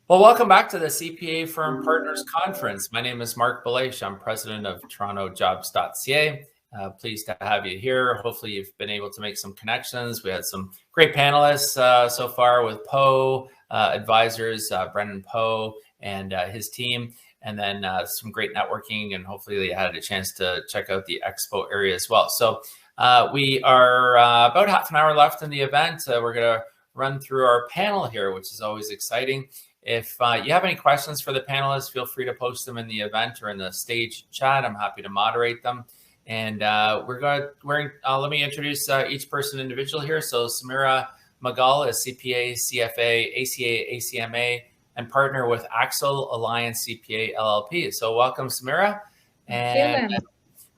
Well, welcome back to the CPA Firm Partners Conference. My name is Marc Belaiche. I'm president of TorontoJobs.ca. Pleased to have you here. Hopefully you've been able to make some connections. We had some great panelists so far with Poe, advisors, Brendan Poe and his team, and then some great networking, and hopefully you had a chance to check out the expo area as well. So we are about half an hour left in the event. We're going to run through our panel here, which is always exciting. If you have any questions for the panelists, feel free to post them in the event or in the stage chat. I'm happy to moderate them. And let me introduce each person individually here. So Sumera Mughal is CPA, CFA, ACA, ACMA, and partner with Axel Alliance CPA LLP. So welcome, Sumera. And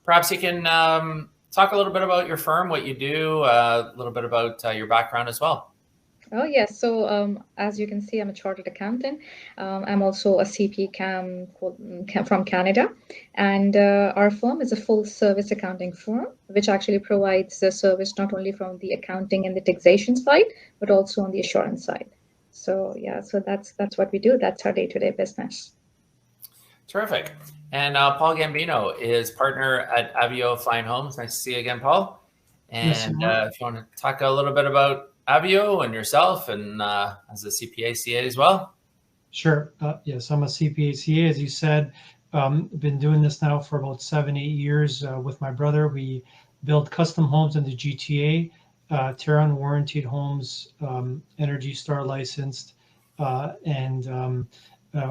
perhaps you can talk a little bit about your firm, what you do, a little bit about your background as well. Oh, yes. So as you can see, I'm a chartered accountant. I'm also a CPA from Canada. And our firm is a full service accounting firm, which actually provides the service not only from the accounting and the taxation side, but also on the assurance side. So yeah, so that's what we do. That's our day-to-day business. Terrific. And Paul Gambino is partner at Avvio Fine Homes. Nice to see you again, Paul. And if you want to talk a little bit about Avvio and yourself, and as a CPA CA as well. Sure. Yes, I'm a CPA CA, as you said. Been doing this now for about 7-8 years with my brother. We build custom homes in the GTA, Terran warranted homes, Energy Star licensed, and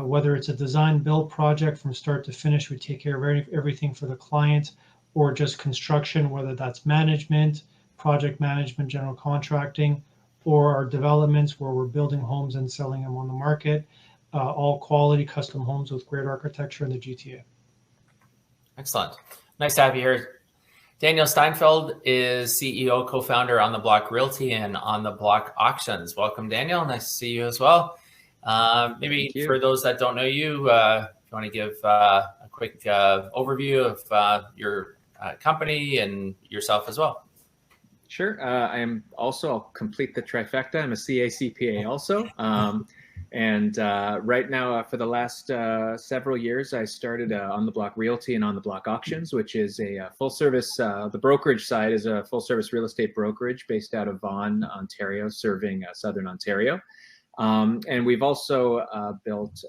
whether it's a design build project from start to finish, we take care of everything for the client, or just construction, whether that's management, project management, general contracting, or our developments where we're building homes and selling them on the market, all quality custom homes with great architecture in the GTA. Excellent. Nice to have you here. Daniel Steinfeld is CEO, co-founder On the Block Realty and On the Block Auctions. Welcome, Daniel. Nice to see you as well. Maybe for those that don't know you, if you want to give a quick overview of your company and yourself as well. Sure. I am also, I'll complete the trifecta. I'm a CA CPA also. And right now, for the last several years, I started On the Block Realty and On the Block Auctions, which is a full service, the brokerage side is a full service real estate brokerage based out of Vaughan, Ontario, serving Southern Ontario. And we've also built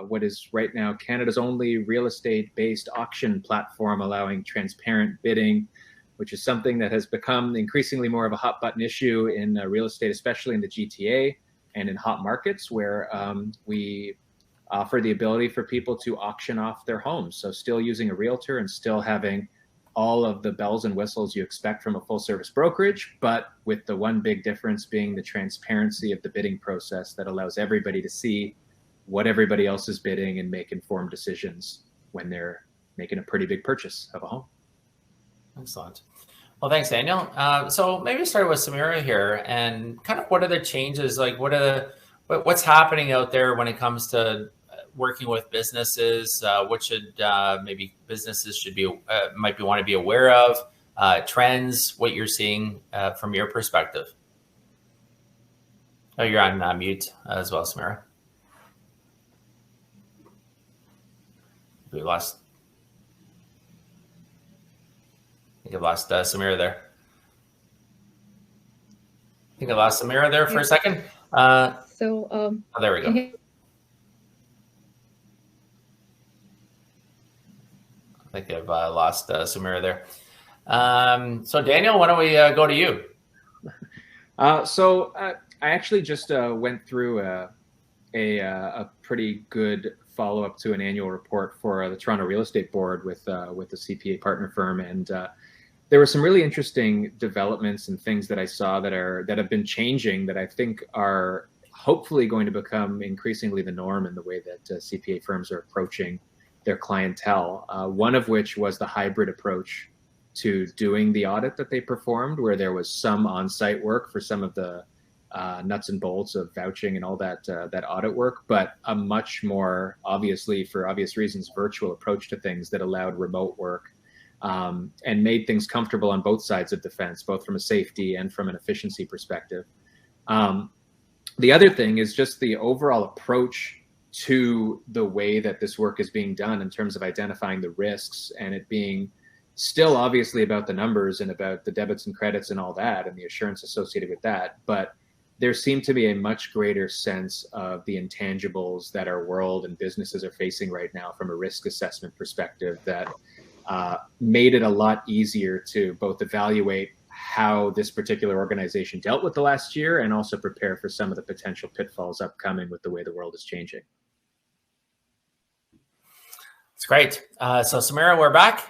what is right now Canada's only real estate based auction platform, allowing transparent bidding, which is something that has become increasingly more of a hot button issue in real estate, especially in the GTA and in hot markets, where we offer the ability for people to auction off their homes. So still using a realtor and still having all of the bells and whistles you expect from a full service brokerage, but with the one big difference being the transparency of the bidding process that allows everybody to see what everybody else is bidding and make informed decisions when they're making a pretty big purchase of a home. Excellent. Well, thanks, Daniel. So maybe start with Sumera here, and kind of what are the changes? Like, what's happening out there when it comes to working with businesses? What should maybe businesses should be want to be aware of? Trends, what you're seeing from your perspective. Oh, you're on mute as well, Sumera. We lost. I think I lost Sumera there. For a second. Oh, there we go. I think I've lost Sumera there. So Daniel, why don't we go to you? So I actually just went through a pretty good follow-up to an annual report for the Toronto Real Estate Board with the CPA partner firm, and there were some really interesting developments and things that I saw that have been changing that I think are hopefully going to become increasingly the norm in the way that CPA firms are approaching their clientele. One of which was the hybrid approach to doing the audit that they performed, where there was some on-site work for some of the nuts and bolts of vouching and all that audit work, but a much more, obviously for obvious reasons, virtual approach to things that allowed remote work and made things comfortable on both sides of the fence, both from a safety and from an efficiency perspective. The other thing is just the overall approach to the way that this work is being done in terms of identifying the risks, and it being still obviously about the numbers and about the debits and credits and all that and the assurance associated with that. But there seemed to be a much greater sense of the intangibles that our world and businesses are facing right now from a risk assessment perspective that made it a lot easier to both evaluate how this particular organization dealt with the last year and also prepare for some of the potential pitfalls upcoming with the way the world is changing. It's great. So Sumera, we're back.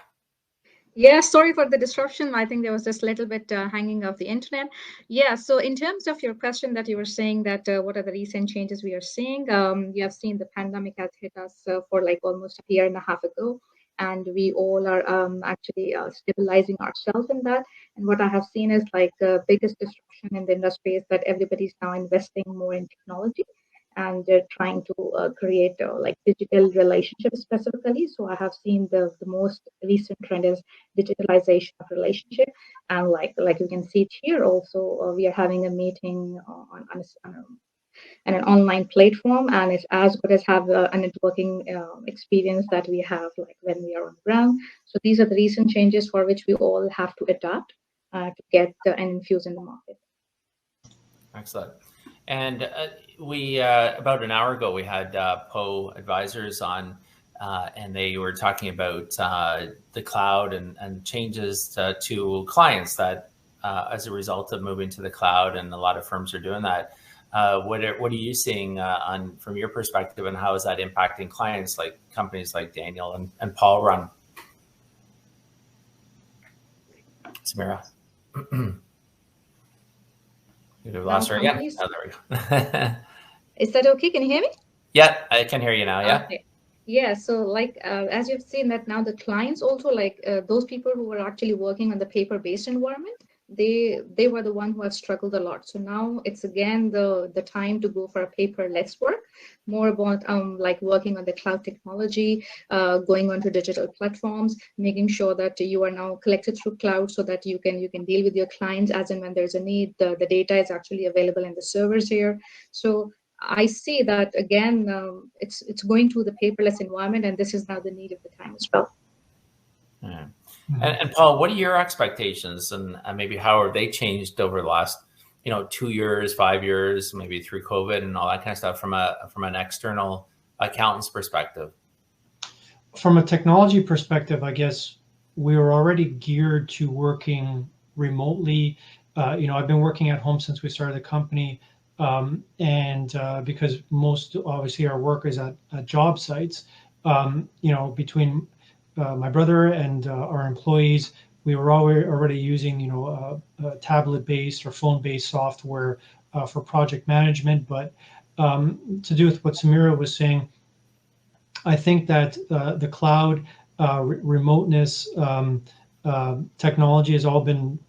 Yeah, sorry for the disruption. I think there was just a little bit hanging of the internet. Yeah, so in terms of your question that you were saying that what are the recent changes we are seeing? You have seen the pandemic has hit us for like almost a year and a half ago, and we all are actually stabilizing ourselves in that. And what I have seen is like the biggest disruption in the industry is that everybody's now investing more in technology, and they're trying to create like digital relationships specifically. So I have seen the most recent trend is digitalization of relationship, and like you can see it here also, we are having a meeting on an online platform, and it's as good as have a networking experience that we have like when we are on ground. So these are the recent changes for which we all have to adapt to get and infuse in the market. Excellent. And we about an hour ago we had Poe Advisors on, and they were talking about the cloud and changes to clients that as a result of moving to the cloud, and a lot of firms are doing that. What are you seeing from your perspective, and how is that impacting clients like companies like Daniel and Paul run? Sumera. You've lost her again. Oh, there we go. Is that okay? Can you hear me? Yeah, I can hear you now. Yeah. Okay. Yeah. So like as you've seen that now the clients also like those people who were actually working on the paper-based environment, they were the one who have struggled a lot. So now it's again the time to go for a paperless work, more about like working on the cloud technology, going onto digital platforms, making sure that you are now collected through cloud so that you can deal with your clients as and when there's a need. The data is actually available in the servers here. So I see that again, it's going to the paperless environment, and this is now the need of the time as well. Yeah. And Paul, what are your expectations, and maybe how have they changed over the last, 2 years, 5 years, maybe through COVID and all that kind of stuff from an external accountant's perspective? From a technology perspective, I guess we were already geared to working remotely. I've been working at home since we started the company, and because most obviously our work is at job sites, between my brother and our employees, we were already using, a tablet-based or phone-based software for project management. But to do with what Sumera was saying, I think that the cloud remoteness technology has all been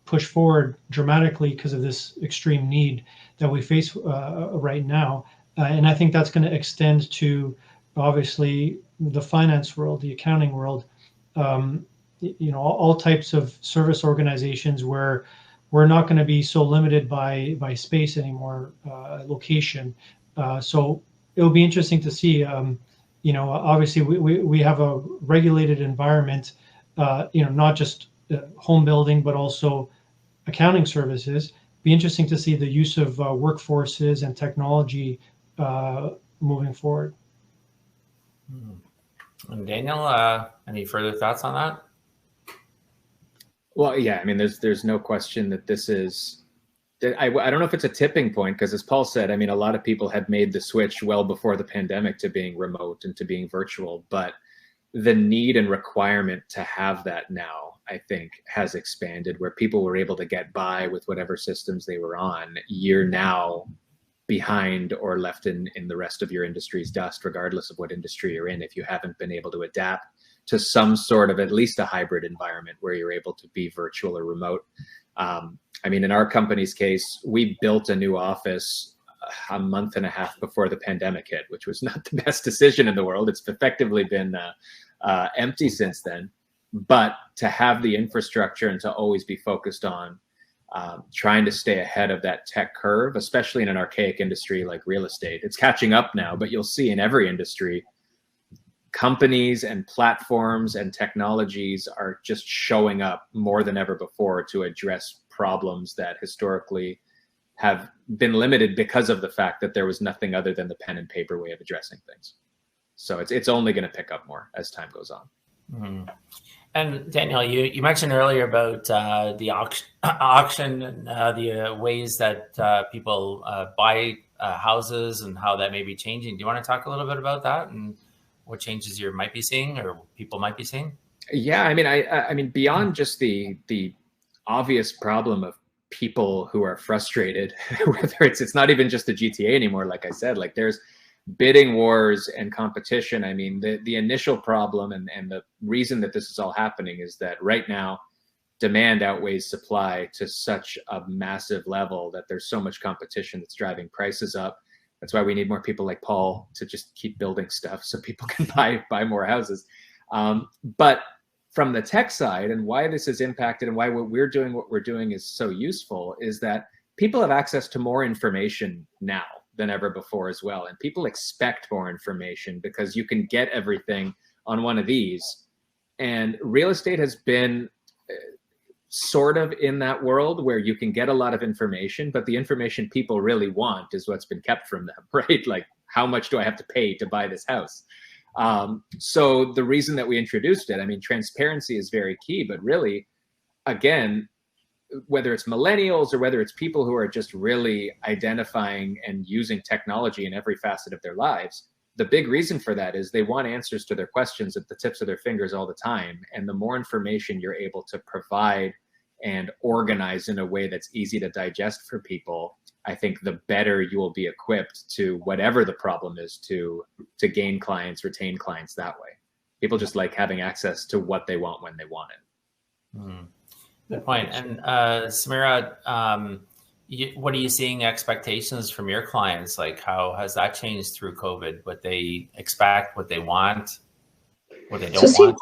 pushed forward dramatically because of this extreme need that we face right now. And I think that's going to extend to obviously the finance world, the accounting world, all types of service organizations where we're not going to be so limited by space anymore, location. So it'll be interesting to see. Obviously we have a regulated environment, not just home building, but also accounting services. Be interesting to see the use of workforces and technology moving forward. And Daniel, any further thoughts on that? Well, yeah, I mean, there's no question that this is, I don't know if it's a tipping point, because as Paul said, I mean, a lot of people had made the switch well before the pandemic to being remote and to being virtual, but the need and requirement to have that now, I think, has expanded, where people were able to get by with whatever systems they were on. You're now behind or left in the rest of your industry's dust, regardless of what industry you're in, if you haven't been able to adapt to some sort of at least a hybrid environment where you're able to be virtual or remote. I mean, in our company's case, we built a new office a month and a half before the pandemic hit, which was not the best decision in the world. It's effectively been empty since then. But to have the infrastructure and to always be focused on trying to stay ahead of that tech curve, especially in an archaic industry like real estate. It's catching up now, but you'll see in every industry, companies and platforms and technologies are just showing up more than ever before to address problems that historically have been limited because of the fact that there was nothing other than the pen and paper way of addressing things. So it's only going to pick up more as time goes on. Mm-hmm. And Daniel, you mentioned earlier about the auction and the ways that people buy houses and how that may be changing. Do you want to talk a little bit about that and what changes you might be seeing or people might be seeing? Yeah, I mean, beyond just the obvious problem of people who are frustrated, whether it's not even just the GTA anymore. Like I said, like there's bidding wars and competition. I mean, the initial problem and the reason that this is all happening is that right now demand outweighs supply to such a massive level that there's so much competition that's driving prices up. That's why we need more people like Paul to just keep building stuff so people can buy more houses. But from the tech side, and why this is impacted and why what we're doing is so useful is that people have access to more information now than ever before as well. And people expect more information because you can get everything on one of these. And real estate has been sort of in that world where you can get a lot of information, but the information people really want is what's been kept from them, right? Like, how much do I have to pay to buy this house? So the reason that we introduced it, I mean, transparency is very key, but really, again, whether it's millennials or whether it's people who are just really identifying and using technology in every facet of their lives, the big reason for that is they want answers to their questions at the tips of their fingers all the time. And the more information you're able to provide and organize in a way that's easy to digest for people, I think the better you will be equipped to whatever the problem is to gain clients, retain clients that way. People just like having access to what they want when they want it. Mm. Good point. And Sumera, what are you seeing expectations from your clients? Like, how has that changed through COVID? What they expect, what they want, what they don't want?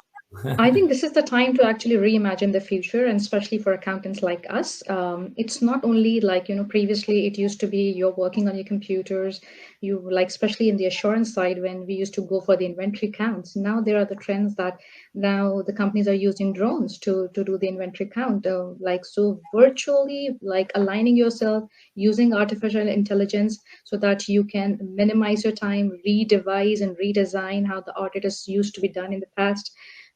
I think this is the time to actually reimagine the future, and especially for accountants like us. It's not only like, previously it used to be you're working on your computers, you like, especially in the assurance side when we used to go for the inventory counts. Now there are the trends that now the companies are using drones to do the inventory count. So virtually like aligning yourself using artificial intelligence so that you can minimize your time, redevise and redesign how the audit is used to be done in the past.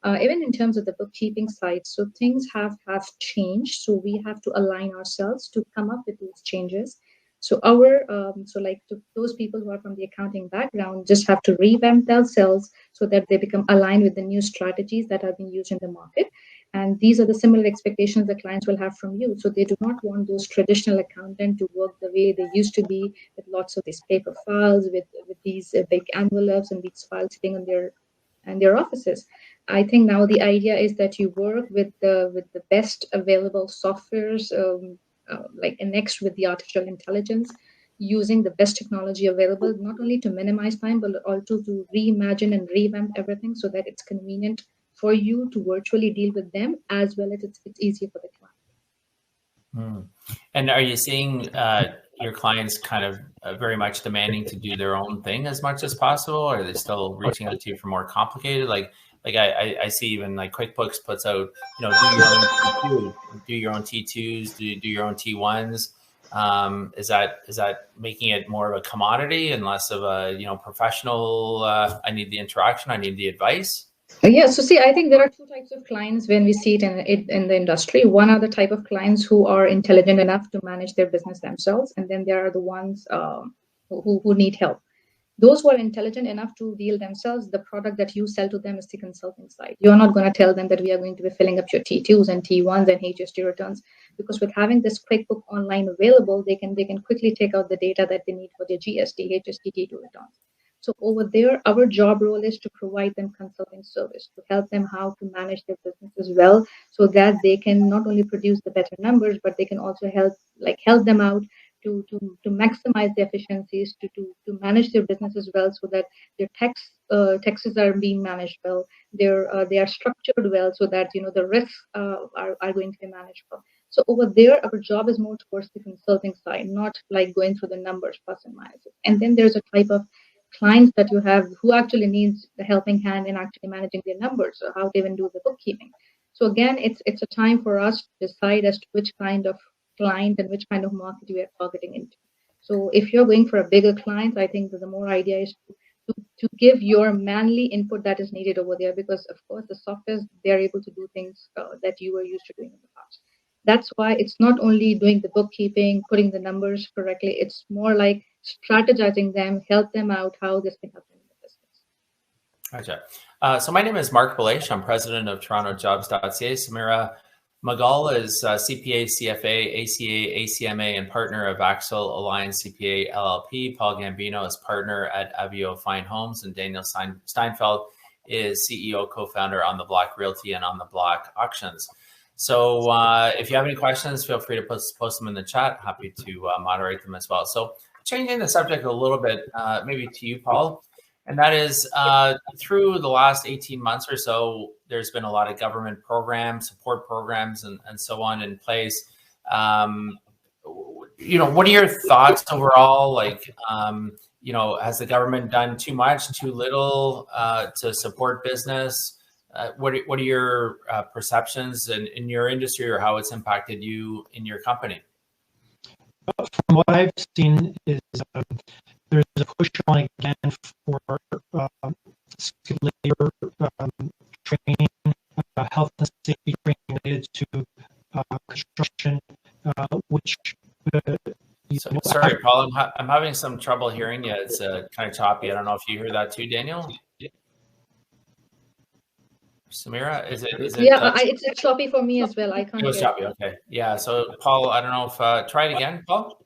Even in terms of the bookkeeping side, so things have changed. So we have to align ourselves to come up with those changes. So those people who are from the accounting background just have to revamp themselves so that they become aligned with the new strategies that are being used in the market. And these are the similar expectations that clients will have from you. So they do not want those traditional accountant to work the way they used to be with lots of these paper files, with these big envelopes and these files sitting on their offices. I think now the idea is that you work with the best available softwares, next with the artificial intelligence, using the best technology available, not only to minimize time, but also to reimagine and revamp everything so that it's convenient for you to virtually deal with them, as well as it's easier for the client. And are you seeing your clients kind of very much demanding to do their own thing as much as possible? Or are they still reaching out to you for more complicated? Like I see even like QuickBooks puts out, do your own T2s, do your own T1s. Is that making it more of a commodity and less of a, professional, I need the interaction, I need the advice? Yeah, so see, I think there are two types of clients when we see it in the industry. One are the type of clients who are intelligent enough to manage their business themselves, and then there are the ones who need help. Those who are intelligent enough to deal themselves, the product that you sell to them is the consulting side. You're not going to tell them that we are going to be filling up your T2s and T1s and HST returns, because with having this QuickBook online available, they can quickly take out the data that they need for their GST, HST, T2 returns. So over there, our job role is to provide them consulting service, to help them how to manage their business as well, so that they can not only produce the better numbers, but they can also help them out to maximize the efficiencies, to manage their business as well, so that their taxes are being managed well, they are structured well, so that the risks are going to be managed well. So over there, our job is more towards the consulting side, not like going through the numbers plus and minuses. And then there's a type of clients that you have who actually needs the helping hand in actually managing their numbers or how they even do the bookkeeping. So again, it's a time for us to decide as to which kind of client and which kind of market we are targeting into. So if you're going for a bigger client, I think that the more idea is to give your manly input that is needed over there, because of course the softwares, they're able to do things that you were used to doing in the past. That's why it's not only doing the bookkeeping, putting the numbers correctly, it's more like strategizing them, help them out, how this can help them in the business. Gotcha. So my name is Marc Belaiche. I'm president of TorontoJobs.ca. Sumera Mughal is CPA, CFA, ACA, ACMA, and partner of Axel Alliance CPA LLP. Paul Gambino is partner at Avvio Fine Homes, and Daniel Steinfeld is CEO, co-founder on the Block Realty and on the Block Auctions. So if you have any questions, feel free to post them in the chat. Happy to moderate them as well. So changing the subject a little bit, maybe to you, Paul, and that is through the last 18 months or so, there's been a lot of government programs, support programs, and so on in place. You know, what are your thoughts overall? Like, you know, has the government done too much, too little to support business? What are your perceptions in your industry, or how it's impacted you in your company? From what I've seen is there's a push on again for skilled labor training, health and safety training related to construction, which. Sorry, Paul, I'm having some trouble hearing you. It's kind of choppy. I don't know if you hear that too, Daniel. Sumera, is it? Yeah, it's choppy for me as well. I can't. It was choppy. Okay, yeah. So, Paul, I don't know if try it again, Paul.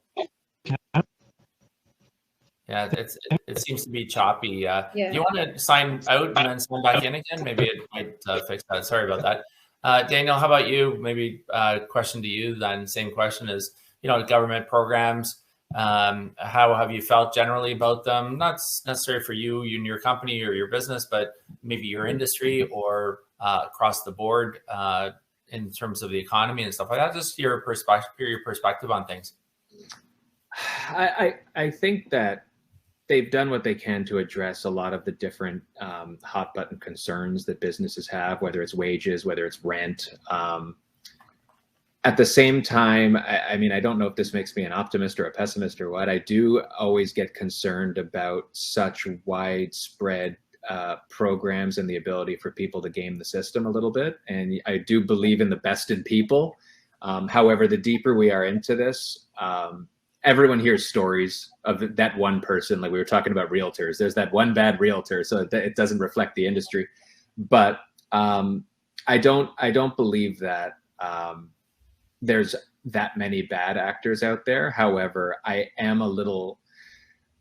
Yeah, it seems to be choppy. Yeah. Do you want to sign out and then sign back in again? Maybe it might fix that. Sorry about that. Daniel, how about you? Maybe question to you then. Same question as, you know, government programs. How have you felt generally about them? Not necessarily for you and your company or your business, but maybe your industry or across the board in terms of the economy and stuff like that. Just your perspective on things. I think that they've done what they can to address a lot of the different hot button concerns that businesses have, whether it's wages, whether it's rent. At the same time, I mean, I don't know if this makes me an optimist or a pessimist or what. I do always get concerned about such widespread programs and the ability for people to game the system a little bit. And I do believe in the best in people. However, the deeper we are into this, everyone hears stories of that one person. Like we were talking about realtors. There's that one bad realtor, so it doesn't reflect the industry. But I don't believe that there's that many bad actors out there. However, I am a little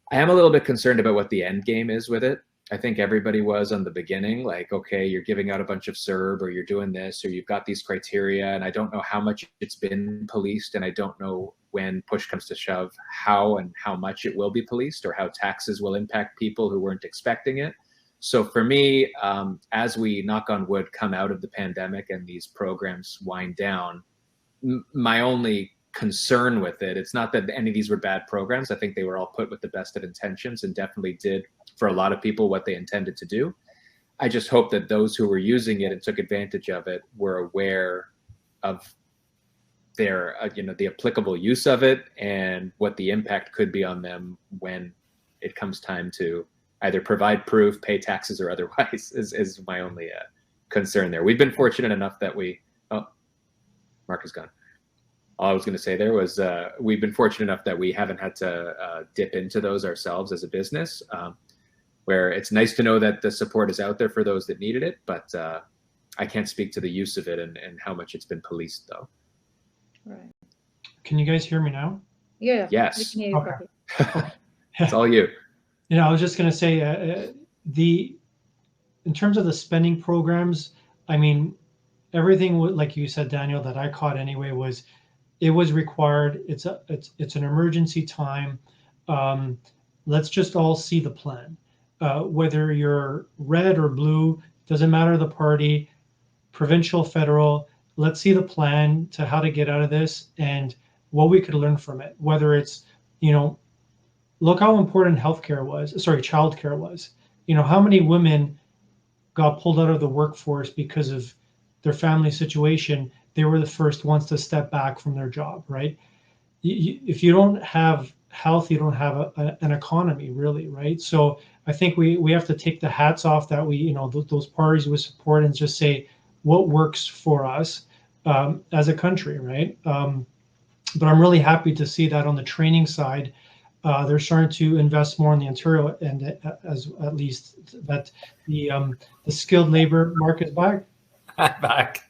bit concerned about what the end game is with it. I think everybody was on the beginning, like, okay, you're giving out a bunch of CERB, or you're doing this, or you've got these criteria, and I don't know how much it's been policed, and I don't know when push comes to shove how and how much it will be policed, or how taxes will impact people who weren't expecting it. So for me, as we, knock on wood, come out of the pandemic and these programs wind down, my only concern with it, it's not that any of these were bad programs. I think they were all put with the best of intentions and definitely did for a lot of people what they intended to do. I just hope that those who were using it and took advantage of it were aware of their, the applicable use of it and what the impact could be on them when it comes time to either provide proof, pay taxes, or otherwise is my only concern there. We've been fortunate enough that Marc is gone. All I was going to say there was we've been fortunate enough that we haven't had to dip into those ourselves as a business, where it's nice to know that the support is out there for those that needed it, but I can't speak to the use of it and how much it's been policed, though. Right. Can you guys hear me now? Yeah. Yes. We can hear you Okay. It's all you. You know, I was just going to say in terms of the spending programs, I mean, everything like you said, Daniel, that I caught anyway was it was required. It's an emergency time. Let's just all see the plan. Whether you're red or blue, doesn't matter the party, provincial, federal. let's see the plan to how to get out of this and what we could learn from it. Whether it's, look how important childcare was. How many women got pulled out of the workforce because of their family situation. They were the first ones to step back from their job, right? If you don't have health, you don't have an economy, really, right? So I think we have to take the hats off that those parties we support and just say what works for us as a country, right? But I'm really happy to see that on the training side, they're starting to invest more in the Ontario and as at least that the skilled labor market is back. Back.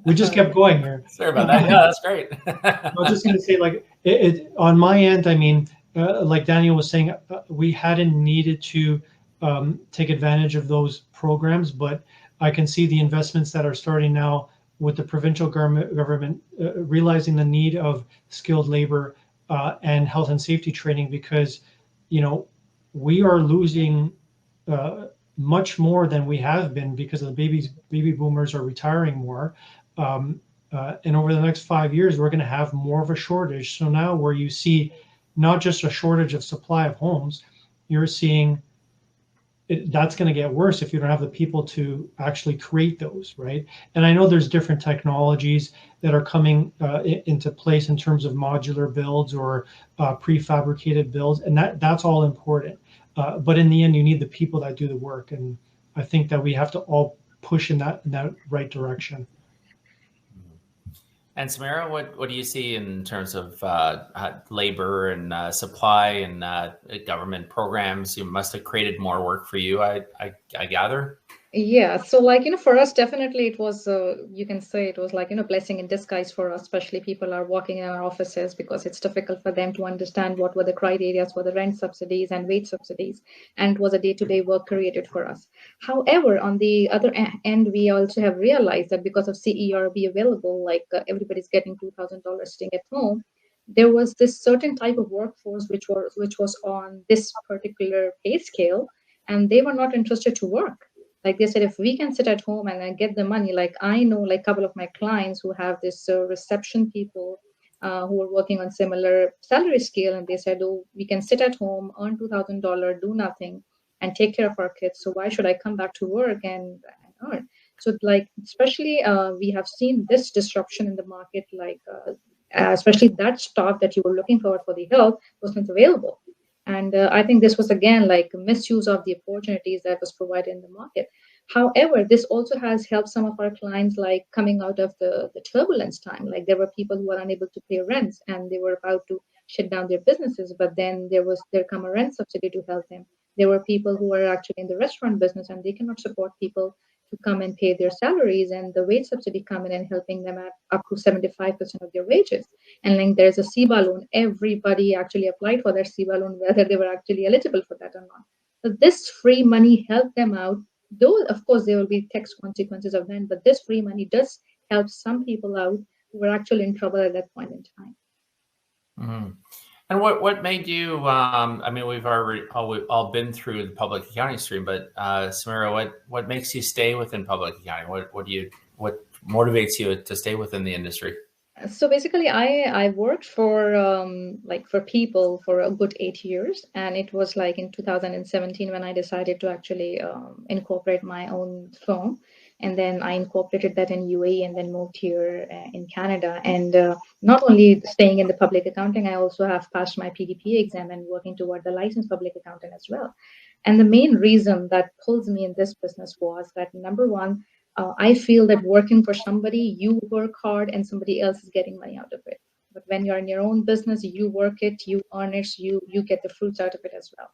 We just kept going here. Sorry about that. Yeah, that's great. I was just going to say, like, it on my end, I mean, like Daniel was saying, we hadn't needed to take advantage of those programs, but I can see the investments that are starting now with the provincial government realizing the need of skilled labor and health and safety training, because, we are losing much more than we have been because of the baby boomers are retiring more. And over the next 5 years, we're going to have more of a shortage. So now where you see not just a shortage of supply of homes, you're seeing that's going to get worse if you don't have the people to actually create those, right? And I know there's different technologies that are coming into place in terms of modular builds or prefabricated builds, and that's all important. But in the end, you need the people that do the work, and I think that we have to all push in that right direction. And Sumera, what do you see in terms of labor and supply and government programs? You must have created more work for you, I gather. Yeah, so like, for us, definitely it was, you can say it was like, blessing in disguise for us, especially people are working in our offices, because it's difficult for them to understand what were the criteria for the rent subsidies and wage subsidies. And it was a day-to-day work created for us. However, on the other end, we also have realized that because of CERB available, like everybody's getting $2,000 staying at home, there was this certain type of workforce which was on this particular pay scale, and they were not interested to work. Like they said, if we can sit at home and get the money, like I know like a couple of my clients who have this reception people who are working on similar salary scale, and they said, oh, we can sit at home, earn $2,000, do nothing, and take care of our kids. So why should I come back to work and earn? So like, especially we have seen this disruption in the market, like especially that stock that you were looking for the health was not available. And I think this was, again, like misuse of the opportunities that was provided in the market. However, this also has helped some of our clients, like coming out of the turbulence time. Like there were people who were unable to pay rents and they were about to shut down their businesses, but then there come a rent subsidy to help them. There were people who were actually in the restaurant business and they cannot support people to come and pay their salaries, and the wage subsidy come in and helping them at up to 75% of their wages. And like there's a CBA loan. Everybody actually applied for their CBA loan, whether they were actually eligible for that or not. So this free money helped them out. Though, of course, there will be tax consequences of that, but this free money does help some people out who were actually in trouble at that point in time. Mm-hmm. And what made you? I mean, we've already all been through the public accounting stream, but Sumera, what makes you stay within public accounting? What motivates you to stay within the industry? So basically, I worked for people for a good 8 years, and it was like in 2017 when I decided to actually incorporate my own firm, and then I incorporated that in UAE, and then moved here in Canada. And not only staying in the public accounting, I also have passed my PDPA exam and working toward the licensed public accountant as well. And the main reason that pulls me in this business was that, number one, I feel that working for somebody, you work hard and somebody else is getting money out of it. But when you're in your own business, you work it, you earn it, so you get the fruits out of it as well.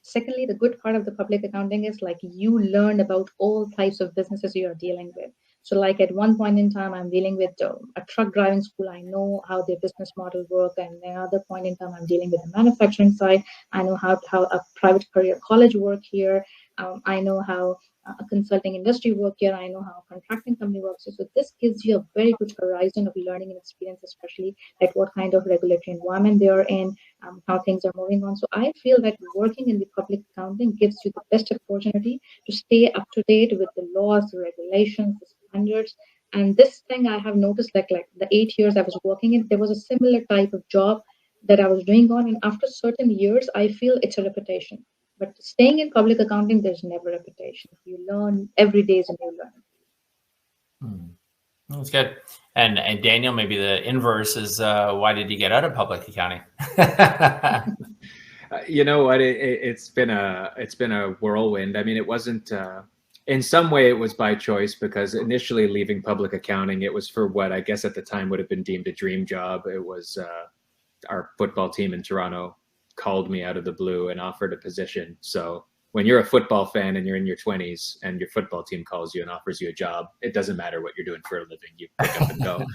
Secondly, the good part of the public accounting is like you learn about all types of businesses you are dealing with. So like at one point in time, I'm dealing with a truck driving school. I know how their business model work. And another point in time, I'm dealing with the manufacturing side. I know how a private career college work here. I know how a consulting industry work here. I know how a contracting company works. So this gives you a very good horizon of learning and experience, especially like what kind of regulatory environment they are in, how things are moving on. So I feel that working in the public accounting gives you the best opportunity to stay up to date with the laws, the regulations, the standards, And this thing I have noticed, like the 8 years I was working in, there was a similar type of job that I was doing on. And after certain years, I feel it's a reputation. But staying in public accounting, there's never reputation. You learn every day is a new learning. That's good. And Daniel, maybe the inverse is why did you get out of public accounting? You know what? It's been a whirlwind. I mean, it wasn't. In some way, it was by choice, because initially leaving public accounting, it was for what I guess at the time would have been deemed a dream job. It was our football team in Toronto called me out of the blue and offered a position. So when you're a football fan and you're in your 20s and your football team calls you and offers you a job, it doesn't matter what you're doing for a living. You pick up and go.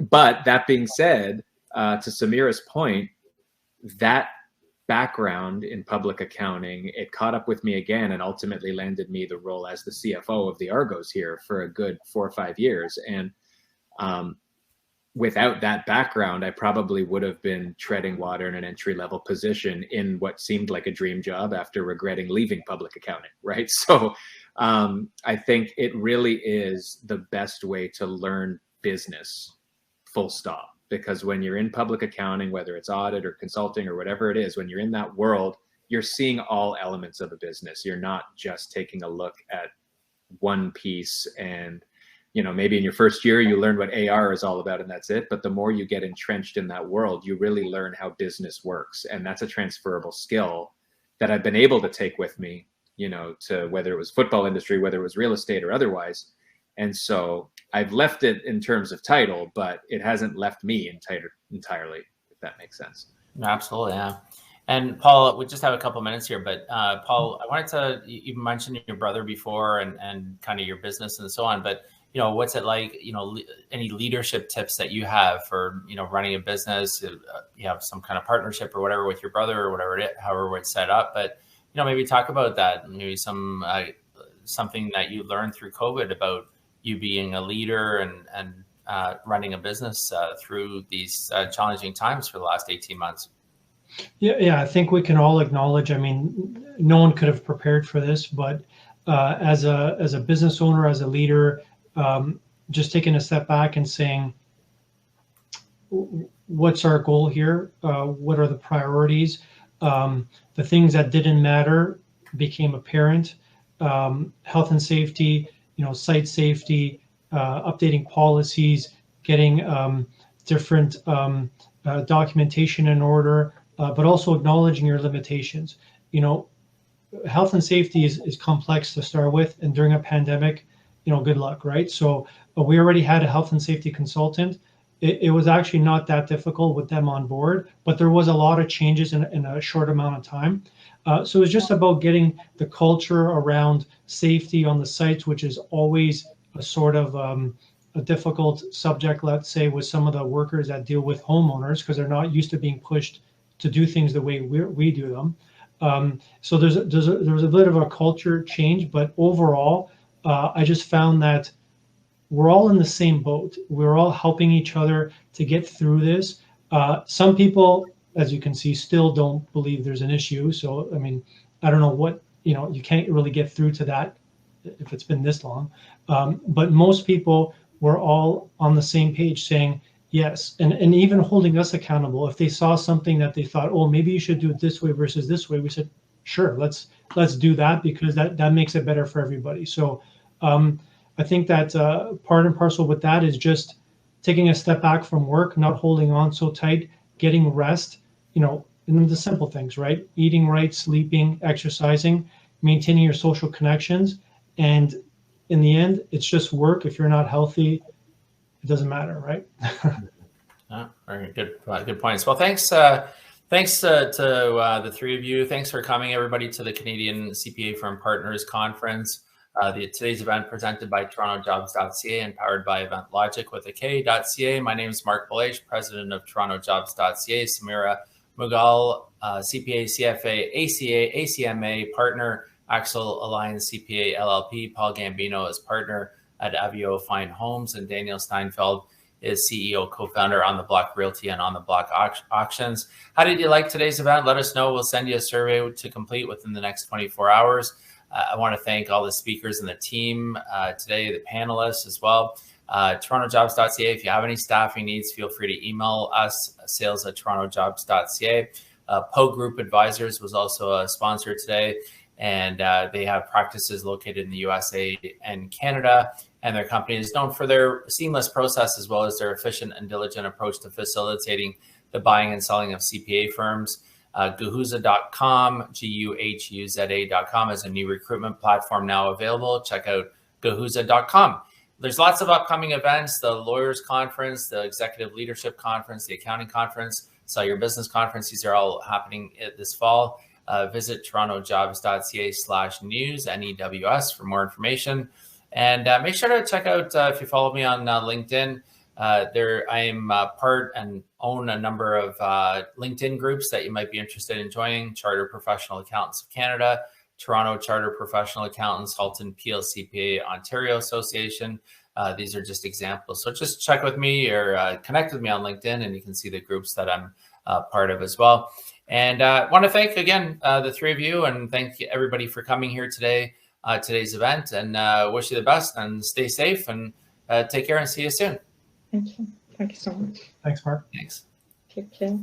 But that being said, to Sumera's point, that background in public accounting, it caught up with me again and ultimately landed me the role as the CFO of the Argos here for a good 4 or 5 years. And without that background, I probably would have been treading water in an entry-level position in what seemed like a dream job after regretting leaving public accounting, right? So I think it really is the best way to learn business, full stop. Because when you're in public accounting, whether it's audit or consulting or whatever it is, when you're in that world, you're seeing all elements of a business. You're not just taking a look at one piece. And, you know, maybe in your first year, you learn what AR is all about and that's it. But the more you get entrenched in that world, you really learn how business works. And that's a transferable skill that I've been able to take with me, you know, to whether it was football industry, whether it was real estate or otherwise. And so I've left it in terms of title, but it hasn't left me entirely, if that makes sense. Absolutely, yeah. And Paul, we just have a couple minutes here, but Paul, I wanted to, you mentioned your brother before and kind of your business and so on, but, you know, what's it like, you know, any leadership tips that you have for, you know, running a business, you have some kind of partnership or whatever with your brother or whatever however it's set up, but, you know, maybe talk about that, maybe some, something that you learned through COVID about you being a leader and running a business through these challenging times for the last 18 months. Yeah, I think we can all acknowledge, I mean, no one could have prepared for this, but as a business owner, as a leader, just taking a step back and saying, what's our goal here? What are the priorities? The things that didn't matter became apparent. Health and safety, you know, site safety, updating policies, getting different documentation in order, but also acknowledging your limitations. You know, health and safety is complex to start with, and during a pandemic, you know, good luck, right? So we already had a health and safety consultant. It was actually not that difficult with them on board, but there was a lot of changes in a short amount of time. So it's just about getting the culture around safety on the sites, which is always a sort of a difficult subject, let's say, with some of the workers that deal with homeowners, because they're not used to being pushed to do things the way we do them. So there's a bit of a culture change, but overall, I just found that we're all in the same boat. We're all helping each other to get through this. Some people, as you can see, still don't believe there's an issue. So, I mean, I don't know what, you know, you can't really get through to that if it's been this long. But most people were all on the same page saying, yes, and even holding us accountable. If they saw something that they thought, oh, maybe you should do it this way versus this way, we said, sure, let's do that, because that makes it better for everybody. So I think that part and parcel with that is just taking a step back from work, not holding on so tight, getting rest, you know, and the simple things, right? Eating right, sleeping, exercising, maintaining your social connections. And in the end, it's just work. If you're not healthy, it doesn't matter, right? Very good. Good points. Well, thanks to the three of you. Thanks for coming, everybody, to the Canadian CPA Firm Partners Conference. Today's event presented by TorontoJobs.ca and powered by Event Logic with a K.ca. My name is Marc Belaiche, president of TorontoJobs.ca. Sumera Mughal, CPA, CFA, ACA, ACMA partner, Axel Alliance CPA LLP. Paul Gambino is partner at Avvio Fine Homes, and Daniel Steinfeld is CEO, co-founder on the Block Realty and on the Block Auctions. How did you like today's event? Let us know. We'll send you a survey to complete within the next 24 hours. I want to thank all the speakers and the team today, the panelists as well. TorontoJobs.ca. If you have any staffing needs, feel free to email us, sales@TorontoJobs.ca. Poe Group Advisors was also a sponsor today, and they have practices located in the USA and Canada, and their company is known for their seamless process as well as their efficient and diligent approach to facilitating the buying and selling of CPA firms. Guhuza.com, Guhuza.com is a new recruitment platform now available. Check out Guhuza.com. There's lots of upcoming events, the Lawyers Conference, the Executive Leadership Conference, the Accounting Conference, Sell Your Business Conference. These are all happening this fall. Visit TorontoJobs.ca/news, NEWS, for more information. And make sure to check out, if you follow me on LinkedIn, I am part and own a number of LinkedIn groups that you might be interested in joining. Chartered Professional Accountants of Canada, Toronto Chartered Professional Accountants, Halton PLCPA Ontario Association. These are just examples. So just check with me or connect with me on LinkedIn, and you can see the groups that I'm part of as well. And I want to thank again the three of you, and thank everybody for coming here today, today's event, and wish you the best and stay safe and take care and see you soon. Thank you. Thank you so much. Thanks, Marc. Thanks. Take care.